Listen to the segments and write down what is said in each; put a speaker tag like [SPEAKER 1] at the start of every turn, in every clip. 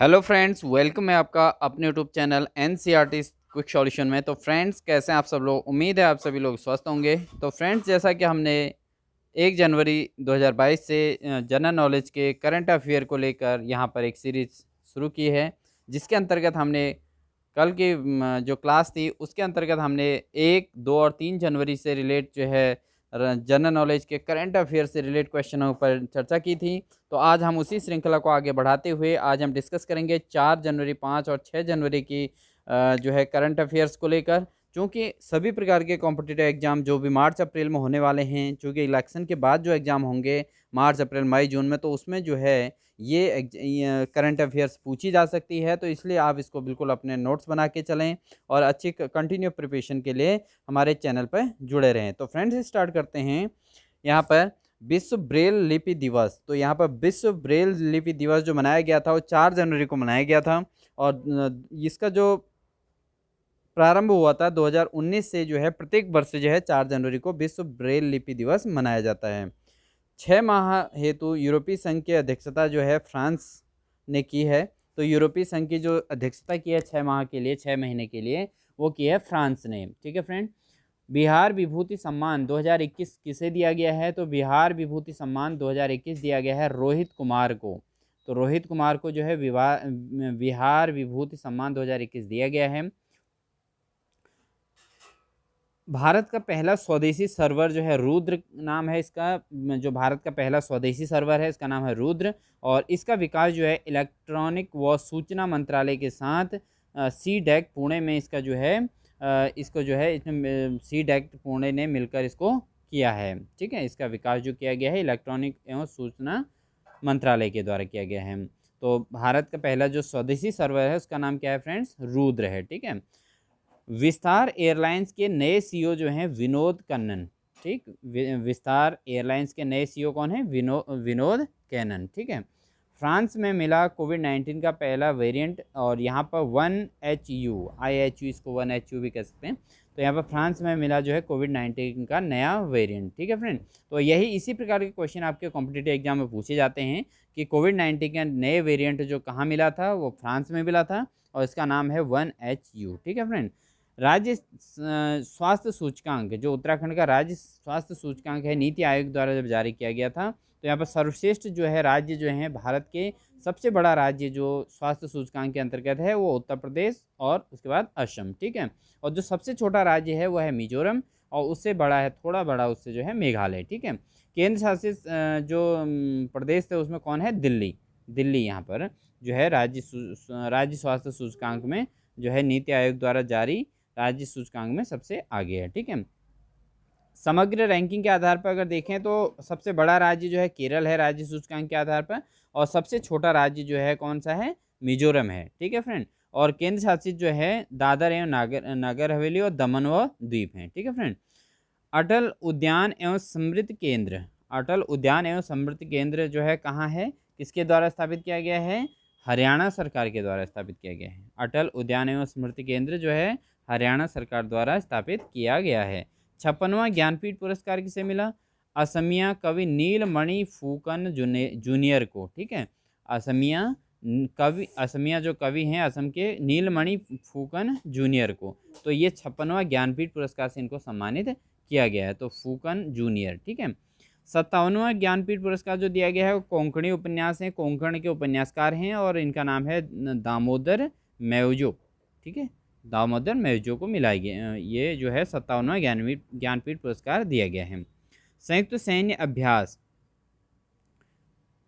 [SPEAKER 1] Hello friends, welcome है आपका अपने YouTube channel NCERT quick solution में। तो फ्रेंड्स, कैसे हैं आप सब लोग? उम्मीद है आप सभी लोग स्वस्थ होंगे। तो फ्रेंड्स, जैसा कि हमने 1 जनवरी 2022 से जनरल नॉलेज के करंट अफेयर को लेकर यहाँ पर एक सीरीज शुरू की है, जिसके अंतर्गत हमने कल की जो क्लास थी उसके अंतर्गत हमने 1, 2 और 3 जनवरी से रिलेट जो है जनरल नॉलेज के करंट अफेयर से रिलेट क्वेश्चनों पर चर्चा की थी। तो आज हम उसी श्रृंखला को आगे बढ़ाते हुए आज हम डिस्कस करेंगे 4 जनवरी, 5 और 6 जनवरी की जो है करंट अफेयर्स को लेकर। चूँकि सभी प्रकार के कॉम्पिटिटिव एग्ज़ाम जो भी मार्च अप्रैल में होने वाले हैं, चूँकि इलेक्शन के बाद जो एग्ज़ाम होंगे मार्च अप्रैल मई जून में, तो उसमें जो है ये करंट अफेयर्स पूछी जा सकती है। तो इसलिए आप इसको बिल्कुल अपने नोट्स बना के चलें और अच्छी कंटिन्यू प्रिपरेशन के लिए हमारे चैनल पर जुड़े रहें। तो फ्रेंड्स, स्टार्ट करते हैं। यहाँ पर विश्व ब्रेल लिपि दिवस, तो यहाँ पर विश्व ब्रेल लिपि दिवस जो मनाया गया था वो 4 जनवरी को मनाया गया था। और इसका जो प्रारंभ हुआ था 2019 से, जो है प्रत्येक वर्ष जो है 4 जनवरी को विश्व ब्रेल लिपि दिवस मनाया जाता है। 6 माह हेतु यूरोपीय संघ की अध्यक्षता जो है फ्रांस ने की है। तो यूरोपीय संघ की जो अध्यक्षता की है 6 माह के लिए, 6 महीने के लिए, वो की है फ्रांस ने। ठीक है फ्रेंड। बिहार विभूति सम्मान 2021 किसे दिया गया है? तो बिहार विभूति सम्मान 2021 दिया गया है रोहित कुमार को। तो रोहित कुमार को जो है बिहार विभूति सम्मान 2021 दिया गया है। भारत का पहला स्वदेशी सर्वर जो है रुद्र नाम है इसका। जो भारत का पहला स्वदेशी सर्वर है इसका नाम है रुद्र। और इसका विकास जो है इलेक्ट्रॉनिक व सूचना मंत्रालय के साथ सी डैक पुणे में इसका जो है इसको जो है इसमें सी डैक पुणे ने मिलकर इसको किया है। ठीक है, इसका विकास जो किया गया है इलेक्ट्रॉनिक एवं सूचना मंत्रालय के द्वारा किया गया है। तो भारत का पहला जो स्वदेशी सर्वर है उसका नाम क्या है फ्रेंड्स? रुद्र है। ठीक है। विस्तार एयरलाइंस के नए सीईओ जो हैं विनोद कन्नन। ठीक, विस्तार एयरलाइंस के नए सीईओ कौन है? विनोद कैनन। ठीक है। फ्रांस में मिला कोविड-19 का पहला वेरिएंट, और यहाँ पर 1HU, IHU, इसको 1HU भी कह सकते हैं। तो यहाँ पर फ्रांस में मिला जो है कोविड-19 का नया वेरिएंट। ठीक है फ्रेंड। तो यही इसी प्रकार के क्वेश्चन आपके कॉम्पिटिटिव एग्जाम में पूछे जाते हैं कि कोविड-19 का नए वेरिएंट जो कहाँ मिला था, वो फ्रांस में मिला था और इसका नाम है 1HU। ठीक है फ्रेंड। राज्य स्वास्थ्य सूचकांक, जो उत्तराखंड का राज्य स्वास्थ्य सूचकांक है, नीति आयोग द्वारा जब जारी किया गया था, तो यहाँ पर सर्वश्रेष्ठ जो है राज्य जो है भारत के सबसे बड़ा राज्य जो स्वास्थ्य सूचकांक के अंतर्गत है वो उत्तर प्रदेश और उसके बाद असम। ठीक है। और जो सबसे छोटा राज्य है वो है मिजोरम, और उससे बड़ा है, थोड़ा बड़ा उससे जो है मेघालय। ठीक है। केंद्र शासित जो प्रदेश थे उसमें कौन है? दिल्ली। दिल्ली यहाँ पर जो है राज्य स्वास्थ्य सूचकांक में जो है नीति आयोग द्वारा जारी राज्य सूचकांक में सबसे आगे है। ठीक है। समग्र रैंकिंग के आधार पर अगर देखें तो सबसे बड़ा राज्य जो है केरल है राज्य सूचकांक के आधार पर, और सबसे छोटा राज्य जो है कौन सा है? मिजोरम है। ठीक है फ्रेंड। और केंद्र शासित जो है दादर एवं नागर हवेली और दमन व द्वीप हैं। ठीक है फ्रेंड। अटल उद्यान एवं समृद्धि केंद्र, अटल उद्यान एवं समृद्धि केंद्र जो है कहाँ है? किसके द्वारा स्थापित किया गया है? हरियाणा सरकार के द्वारा स्थापित किया गया है। अटल उद्यान एवं स्मृति केंद्र जो है हरियाणा सरकार द्वारा स्थापित किया गया है। 56वां ज्ञानपीठ पुरस्कार किसे मिला? असमिया कवि नीलमणि फूकन जूनियर को। ठीक है। असमिया कवि, असमिया जो कवि हैं असम के, नीलमणि फूकन जूनियर को। तो ये 56वां ज्ञानपीठ पुरस्कार से इनको सम्मानित किया गया है। तो फूकन जूनियर। ठीक है। 57वां ज्ञानपीठ पुरस्कार जो दिया गया है वो कोंकणी उपन्यास हैं, कोंकण के उपन्यासकार हैं, और इनका नाम है दामोदर मैवजो। ठीक है। दामोदर मैवजो को मिला गया, ये जो है 57वां ज्ञानपीठ पुरस्कार दिया गया है। संयुक्त सैन्य अभ्यास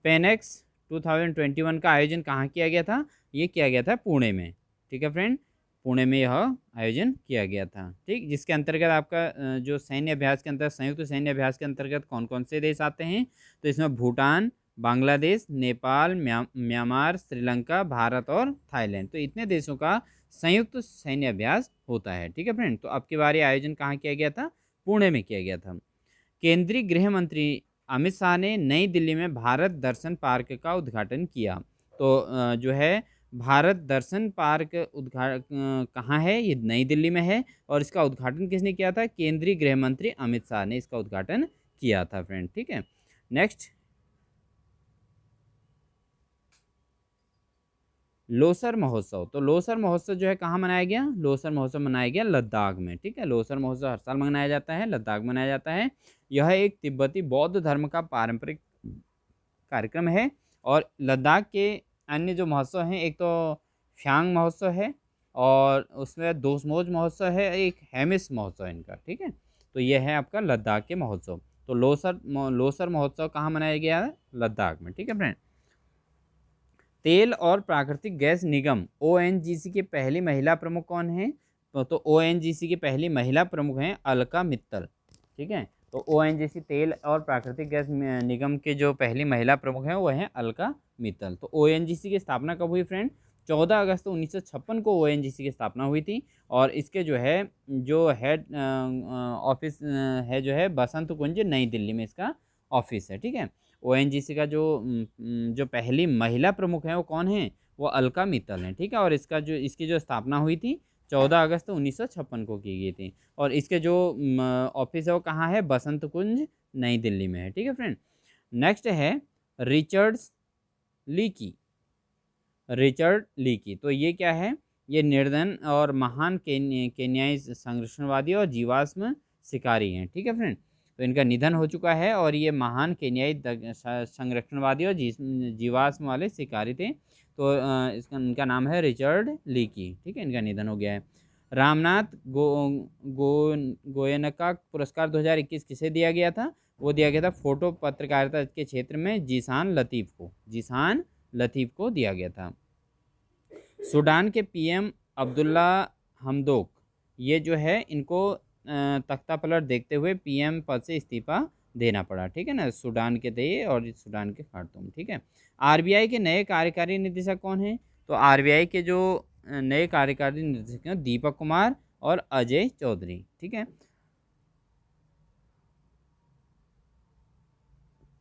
[SPEAKER 1] पेनेक्स 2021 का आयोजन कहाँ किया गया था? ये किया गया था पुणे में। ठीक है फ्रेंड। पुणे में यह आयोजन किया गया था। ठीक, जिसके अंतर्गत आपका जो सैन्य अभ्यास के अंतर्गत, संयुक्त सैन्य अभ्यास के अंतर्गत कौन कौन से देश आते हैं? तो इसमें भूटान, बांग्लादेश, नेपाल, म्यांमार, श्रीलंका, भारत और थाईलैंड, तो इतने देशों का संयुक्त सैन्य अभ्यास होता है। ठीक है फ्रेंड। तो अब की बार आयोजन कहाँ किया गया था? पुणे में किया गया था। केंद्रीय गृह मंत्री अमित शाह ने नई दिल्ली में भारत दर्शन पार्क का उद्घाटन किया। तो जो है भारत दर्शन पार्क कहाँ है? ये नई दिल्ली में है, और इसका उद्घाटन किसने किया था? केंद्रीय गृह मंत्री अमित शाह ने इसका उद्घाटन किया था फ्रेंड। ठीक है। नेक्स्ट, लोसर महोत्सव, तो लोसर महोत्सव जो है कहाँ मनाया गया? लोसर महोत्सव मनाया गया लद्दाख में, ठीक है। लोसर महोत्सव हर साल मनाया जाता है, लद्दाख में मनाया जाता है। यह एक तिब्बती बौद्ध धर्म का पारंपरिक कार्यक्रम है। और लद्दाख के अन्य जो महोत्सव हैं, एक तो फ्यांग महोत्सव है और उसमें दोस्मोज महोत्सव है, एक हेमिस महोत्सव है इनका, ठीक है। तो ये है आपका लद्दाख के महोत्सव। तो लोसर महोत्सव कहाँ मनाया गया है? लद्दाख में, ठीक है फ्रेंड। तेल और प्राकृतिक गैस निगम ओएनजीसी की पहली महिला प्रमुख कौन है? तो ओएनजीसी की पहली महिला प्रमुख हैं अलका मित्तल, ठीक है। तो ओएनजीसी तेल और प्राकृतिक गैस निगम के जो पहली महिला प्रमुख हैं वो हैं अलका मित्तल। तो ओएनजीसी की स्थापना कब हुई फ्रेंड? 14 अगस्त 1956 को ओएनजीसी की स्थापना हुई थी। और इसके जो हेड ऑफिस है जो है बसंत कुंज नई दिल्ली में इसका ऑफिस है, ठीक है। ओएनजीसी का जो पहली महिला प्रमुख हैं वो कौन हैं? वो अलका मित्तल हैं, ठीक है। और इसकी जो स्थापना हुई थी 14 अगस्त 1956 को की गई थी। और इसके जो ऑफिस है वो कहाँ है? बसंत कुंज नई दिल्ली में है, ठीक है फ्रेंड। नेक्स्ट है रिचर्ड्स लीकी। रिचर्ड लीकी, तो ये क्या है? ये निर्धन और महान केन्याई संरक्षणवादी और जीवाश्म शिकारी हैं, ठीक है फ्रेंड। तो इनका निधन हो चुका है और ये महान केन्याई संरक्षणवादी और जीवाश्म वाले शिकारी थे। तो इनका नाम है रिचर्ड लीकी, ठीक है। इनका निधन हो गया है। रामनाथ गोयनका पुरस्कार 2021 किसे दिया गया था? वो दिया गया था फोटो पत्रकारिता के क्षेत्र में जीशान लतीफ़ को दिया गया था। सूडान के पीएम अब्दुल्ला हमदोक, ये जो है इनको तख्ता पलट देखते हुए पीएम पद से इस्तीफा देना पड़ा, ठीक है ना। सूडान के थे और सूडान के खार्तूम, ठीक है। आरबीआई के नए कार्यकारी निदेशक कौन हैं? तो आरबीआई के जो नए कार्यकारी निदेशक हैं दीपक कुमार और अजय चौधरी, ठीक है।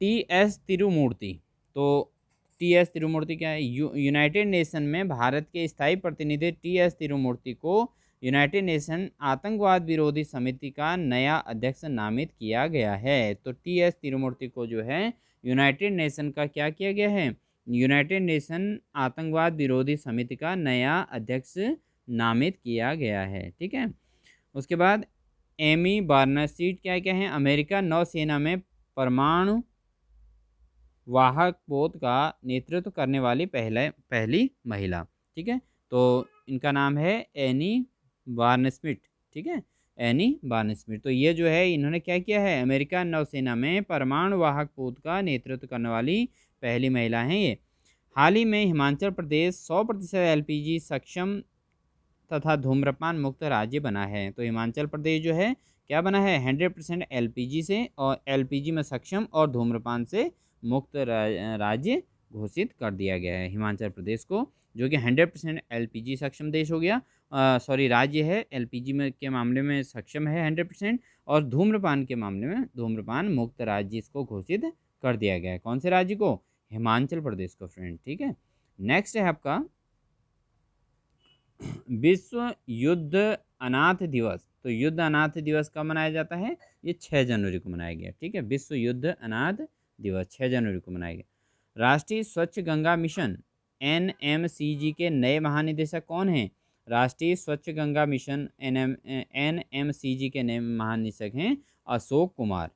[SPEAKER 1] टी एस तिरुमूर्ति, तो टी एस तिरुमूर्ति क्या है? यूनाइटेड नेशन में भारत के स्थायी प्रतिनिधि टी एस तिरुमूर्ति को यूनाइटेड नेशन आतंकवाद विरोधी समिति का नया अध्यक्ष नामित किया गया है। तो टी एस तिरुमूर्ति को जो है यूनाइटेड नेशन का क्या किया गया है? यूनाइटेड नेशन आतंकवाद विरोधी समिति का नया अध्यक्ष नामित किया गया है, ठीक है। उसके बाद एमी बार्नसीट क्या क्या है? अमेरिका नौसेना में परमाणु वाहक पोत का नेतृत्व करने वाली पहली महिला, ठीक है। तो इनका नाम है एनी बार्नस्मिथ, ठीक है। एनी बार्नस्मिथ, तो ये जो है इन्होंने क्या किया है? अमेरिका नौसेना में परमाणु वाहक पोत का नेतृत्व करने वाली पहली महिला हैं ये। हाल ही में हिमाचल प्रदेश 100% एलपीजी सक्षम तथा धूम्रपान मुक्त राज्य बना है। तो हिमाचल प्रदेश जो है क्या बना है? 100% एलपीजी से और एलपीजी में सक्षम और धूम्रपान से मुक्त राज्य घोषित कर दिया गया है हिमाचल प्रदेश को, जो कि 100% एलपीजी सक्षम देश हो गया। सॉरी, राज्य है। एलपीजी में के मामले में सक्षम है 100% और धूम्रपान के मामले में धूम्रपान मुक्त राज्य इसको घोषित कर दिया गया है। कौन से राज्य को? हिमाचल प्रदेश को फ्रेंड, ठीक है। नेक्स्ट है आपका विश्व युद्ध अनाथ दिवस। तो युद्ध अनाथ दिवस कब मनाया जाता है? ये 6 जनवरी को मनाया गया, ठीक है। विश्व युद्ध अनाथ दिवस 6 जनवरी को मनाया गया। राष्ट्रीय स्वच्छ गंगा मिशन एनएमसीजी के नए महानिदेशक कौन हैं? राष्ट्रीय स्वच्छ गंगा मिशन एनएमसीजी के नए महानिदेशक हैं अशोक कुमार,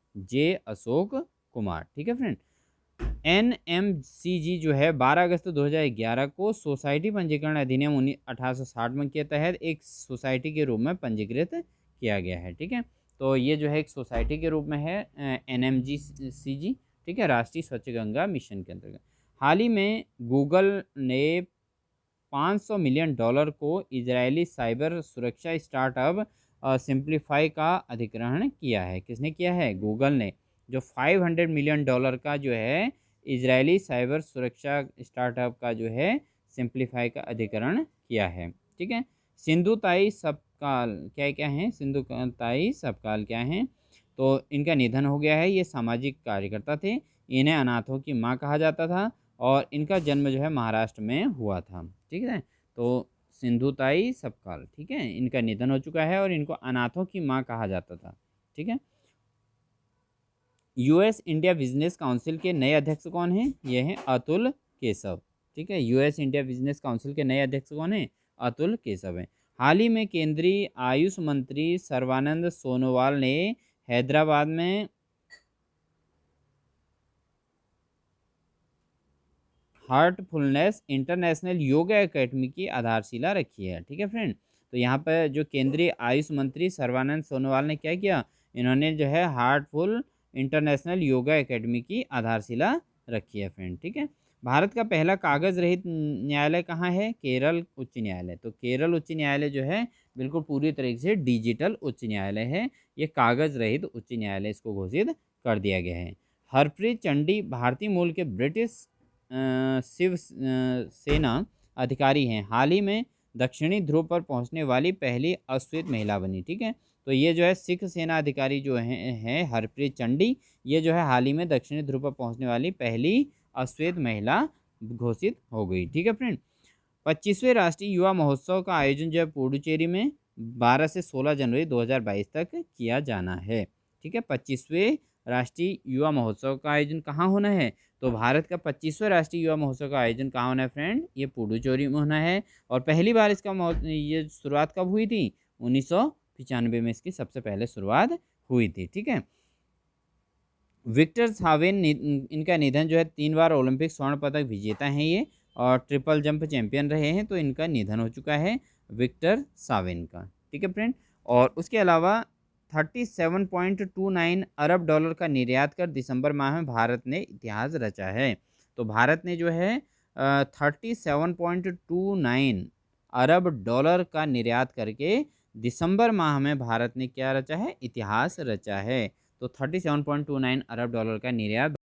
[SPEAKER 1] अशोक कुमार, ठीक है फ्रेंड। एनएमसीजी जो है 12 अगस्त 2011 को सोसाइटी पंजीकरण अधिनियम 1860 में के तहत एक सोसाइटी के रूप में पंजीकृत किया गया है, ठीक है। तो ये जो है एक सोसाइटी के रूप में है एनएमसीजी, ठीक है, राष्ट्रीय स्वच्छ गंगा मिशन के अंतर्गत। हाल ही में गूगल ने $500 मिलियन को इजरायली साइबर सुरक्षा स्टार्टअप सिंप्लीफाई का अधिग्रहण किया है। किसने किया है? गूगल ने, जो $500 मिलियन का जो है इजरायली साइबर सुरक्षा स्टार्टअप का जो है सिंप्लीफाई का अधिग्रहण किया है, ठीक है। सिंधु ताई सपकाल क्या क्या हैं? सिंधु ताई सपकाल क्या हैं? तो इनका निधन हो गया है। ये सामाजिक कार्यकर्ता थे। इन्हें अनाथों की माँ कहा जाता था और इनका जन्म जो है महाराष्ट्र में हुआ था, ठीक है। तो सिंधुताई सपकाल, ठीक है, इनका निधन हो चुका है और इनको अनाथों की माँ कहा जाता था, ठीक है। यूएस इंडिया बिजनेस काउंसिल के नए अध्यक्ष कौन हैं? ये हैं अतुल केशव, ठीक है। यूएस इंडिया बिजनेस काउंसिल के नए अध्यक्ष कौन है? अतुल केशव हैं। हाल ही में केंद्रीय आयुष मंत्री सर्बानंद सोनोवाल ने हैदराबाद में हार्टफुलनेस इंटरनेशनल योगा एकेडमी की आधारशिला रखी है। ठीक है फ्रेंड। तो यहाँ पर जो केंद्रीय आयुष मंत्री सर्बानंद सोनोवाल ने क्या किया, इन्होंने जो है हार्टफुल इंटरनेशनल योगा एकेडमी की आधारशिला रखी है फ्रेंड। ठीक है। भारत का पहला कागज रहित न्यायालय कहाँ है? केरल उच्च न्यायालय। तो केरल उच्च न्यायालय जो है बिल्कुल पूरी तरीके से डिजिटल उच्च न्यायालय है। ये कागज रहित उच्च न्यायालय इसको घोषित कर दिया गया है। हरप्रीत चंडी भारतीय मूल के ब्रिटिश शिव सेना अधिकारी हैं। हाल ही में दक्षिणी ध्रुव पर पहुंचने वाली पहली अश्वेत महिला बनी। ठीक है। तो ये जो है सिख सेना अधिकारी जो हैं हरप्रीत चंडी, ये जो है हाल ही में दक्षिणी ध्रुव पर पहुंचने वाली पहली अश्वेत महिला घोषित हो गई। ठीक है फ्रेंड। 25वें राष्ट्रीय युवा महोत्सव का आयोजन जो है पुडुचेरी में 12 से 16 जनवरी 2022 तक किया जाना है। ठीक है। 25वें राष्ट्रीय युवा महोत्सव का आयोजन कहाँ होना है? तो भारत का 25वें राष्ट्रीय युवा महोत्सव का आयोजन कहाँ होना है फ्रेंड? ये पुडुचेरी में होना है। और पहली बार इसका ये शुरुआत कब हुई थी? 1995 में इसकी सबसे पहले शुरुआत हुई थी। ठीक है। विक्टर सावेन इनका निधन जो है 3 बार ओलंपिक स्वर्ण पदक विजेता हैं ये, और ट्रिपल जंप चैंपियन रहे हैं। तो इनका निधन हो चुका है विक्टर सावेन का। ठीक है फ्रेंड। और उसके अलावा 37.29 अरब डॉलर का निर्यात कर दिसंबर माह में भारत ने इतिहास रचा है। तो भारत ने जो है 37.29 अरब डॉलर का निर्यात करके दिसंबर माह में भारत ने क्या रचा है? इतिहास रचा है। तो 37.29 अरब डॉलर का निर्यात